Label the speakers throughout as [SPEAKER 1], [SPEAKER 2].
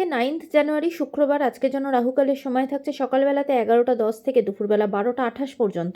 [SPEAKER 1] আজকে 9th জানুয়ারি শুক্রবার। আজকের জন্য রাহুকালের সময় থাকছে সকালবেলাতে 11:10 থেকে দুপুরবেলা 12:28 পর্যন্ত।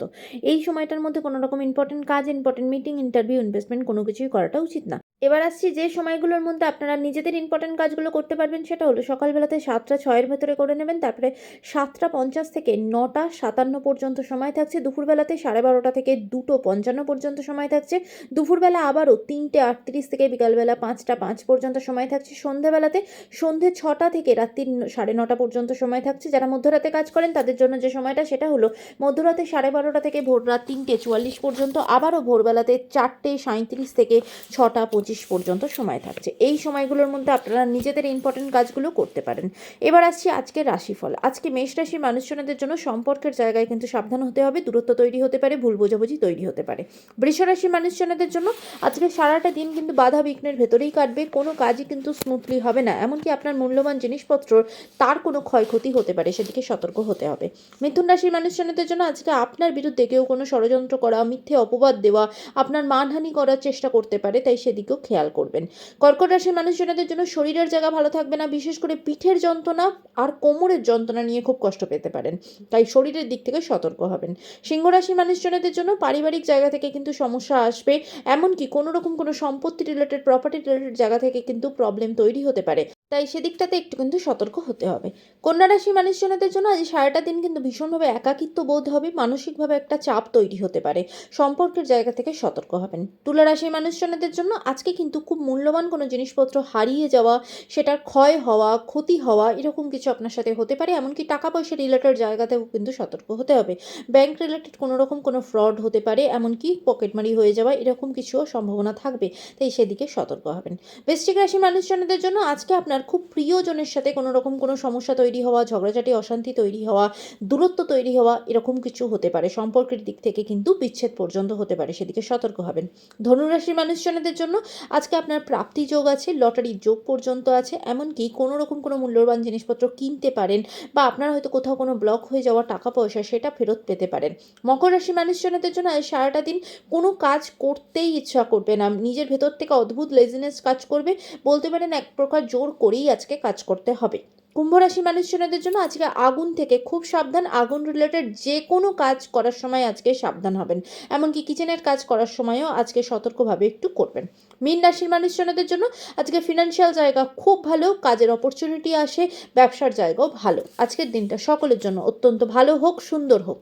[SPEAKER 1] এই সময়টার মধ্যে কোনো রকম ইম্পর্টেন্ট কাজ, ইম্পর্টেন্ট মিটিং, ইন্টারভিউ, ইনভেস্টমেন্ট কোনো কিছুই করাটা উচিত না। এবার আসছি যে সময়গুলোর মধ্যে আপনারা নিজেদের ইম্পর্টেন্ট কাজগুলো করতে পারবেন, সেটা হলো সকালবেলাতে 7টা 6-এর ভেতরে করে নেবেন। তারপরে 7টা 50 থেকে 9টা 57 পর্যন্ত সময় থাকছে। দুপুরবেলাতে 12:30 থেকে 2টো 55 পর্যন্ত সময় থাকছে। দুপুরবেলা আবারও 3টে 38 থেকে বিকালবেলা 5টা 5 পর্যন্ত সময় থাকছে। সন্ধ্যেবেলাতে সন্ধ্যে 6টা থেকে রাত্রির 9:30 পর্যন্ত সময় থাকছে। যারা মধ্যরাতে কাজ করেন তাদের জন্য যে সময়টা সেটা হলো মধ্যরাতে 12:30 থেকে ভোর রাত 3টে 44 পর্যন্ত। আবারও ভোরবেলাতে 4টে 37 থেকে 6টা 25 পর্যন্ত সময় থাকছে। এই সময়গুলোর মধ্যে আপনারা নিজেদের ইম্পর্টেন্ট কাজগুলো করতে পারেন। এবার আসছি আজকের রাশিফল। আজকে মেষ রাশির মানুষজনদের জন্য সম্পর্কের জায়গায় কিন্তু সাবধান হতে হবে। দূরত্ব তৈরি হতে পারে, ভুল বোঝাবুঝি তৈরি হতে পারে। বৃষ রাশির মানুষজনদের জন্য আজকে সারাটা দিন কিন্তু বাধা বিঘ্নের ভেতরেই কাটবে। কোনো কাজই কিন্তু স্মুথলি হবে না। এমনকি আপনার মূল্যবান জিনিসপত্র তার কোনো ক্ষয়ক্ষতি হতে পারে, সেদিকে সতর্ক হতে হবে। মিথুন রাশির মানুষজনদের জন্য আজকে আপনার বিরুদ্ধে কেউ কোনো ষড়যন্ত্র করা, মিথ্যে অপবাদ দেওয়া, আপনার মানহানি করার চেষ্টা করতে পারে, তাই সেদিকেও খেয়াল করবেন। কর্কট রাশির মানুষজনদের জন্য শরীরের জায়গা ভালো থাকবে না। বিশেষ করে পিঠের যন্ত্রণা আর কোমরের যন্ত্রণা নিয়ে খুব কষ্ট পেতে পারেন, তাই শরীরের দিক থেকে সতর্ক হবেন। সিংহ রাশির মানুষজনদের জন্য পারিবারিক জায়গা থেকে কিন্তু সমস্যা আসবে। এমনকি কোনো রকম কোনো সম্পত্তি রিলেটেড, প্রপার্টি রিলেটেড জায়গা থেকে কিন্তু প্রবলেম তৈরি হতে পারে, তাই সেদিকটাতে একটু কিন্তু সতর্ক হতে হবে। কন্যা রাশি মানুষজনদের জন্য আজ সারাটা দিন কিন্তু ভীষণভাবে একাকিত্ব বোধ হবে, মানসিকভাবে একটা চাপ তৈরি হতে পারে। সম্পর্কের জায়গা থেকে সতর্ক হবেন। তুলা রাশির মানুষজনদের জন্য আজকে কিন্তু খুব মূল্যবান কোনো জিনিসপত্র হারিয়ে যাওয়া, সেটার ক্ষয় হওয়া, ক্ষতি হওয়া, এরকম কিছু আপনার সাথে হতে পারে। এমনকি টাকা পয়সা রিলেটেড জায়গাতেও কিন্তু সতর্ক হতে হবে। ব্যাংক রিলেটেড কোনো রকম কোনো ফ্রড হতে পারে, এমনকি পকেটমারি হয়ে যাওয়া, এরকম কিছুও সম্ভাবনা থাকবে, তাই সেদিকে সতর্ক হবেন। বৃশ্চিক রাশি মানুষজনদের জন্য আজকে আপনার খুব প্রিয়জনের সাথে কোনো রকম কোনো সমস্যা তৈরি হওয়া, ঝগড়াঝাটি, অশান্তি তৈরি হওয়া, দূরত্ব তৈরি হওয়া, এরকম কিছু হতে পারে। সম্পর্কের দিক থেকে কিন্তু বিচ্ছেদ পর্যন্ত হতে পারে, সেদিকে সতর্ক হবেন। ধনুরাশির মানুষজনদের জন্য আজকে আপনার প্রাপ্তি যোগ আছে, লটারির যোগ পর্যন্ত আছে। এমনকি কোনো রকম কোনো মূল্যবান জিনিসপত্র কিনতে পারেন, বা আপনার হয়তো কোথাও কোনো ব্লক হয়ে যাওয়া টাকা পয়সা সেটা ফেরত পেতে পারেন। মকর রাশি মানুষজনদের জন্য আজ সারাটা দিন কোনো কাজ করতেই ইচ্ছা করবে না। নিজের ভেতর থেকে অদ্ভুত লেজিনেস কাজ করবে, বলতে পারেন এক প্রকার জোর করেই আজকে কাজ করতে হবে। কুম্ভ রাশি মানুষজনদের জন্য আজকে আগুন থেকে খুব সাবধান। আগুন রিলেটেড যে কোনো কাজ করার সময় আজকে সাবধান হবেন। এমনকি কিচেনের কাজ করার সময়ও আজকে সতর্কভাবে একটু করবেন। মীন রাশির মানুষজনদের জন্য আজকে ফিনান্সিয়াল জায়গা খুব ভালো, কাজের অপরচুনিটি আসে, ব্যবসার জায়গাও ভালো। আজকের দিনটা সকলের জন্য অত্যন্ত ভালো হোক, সুন্দর হোক।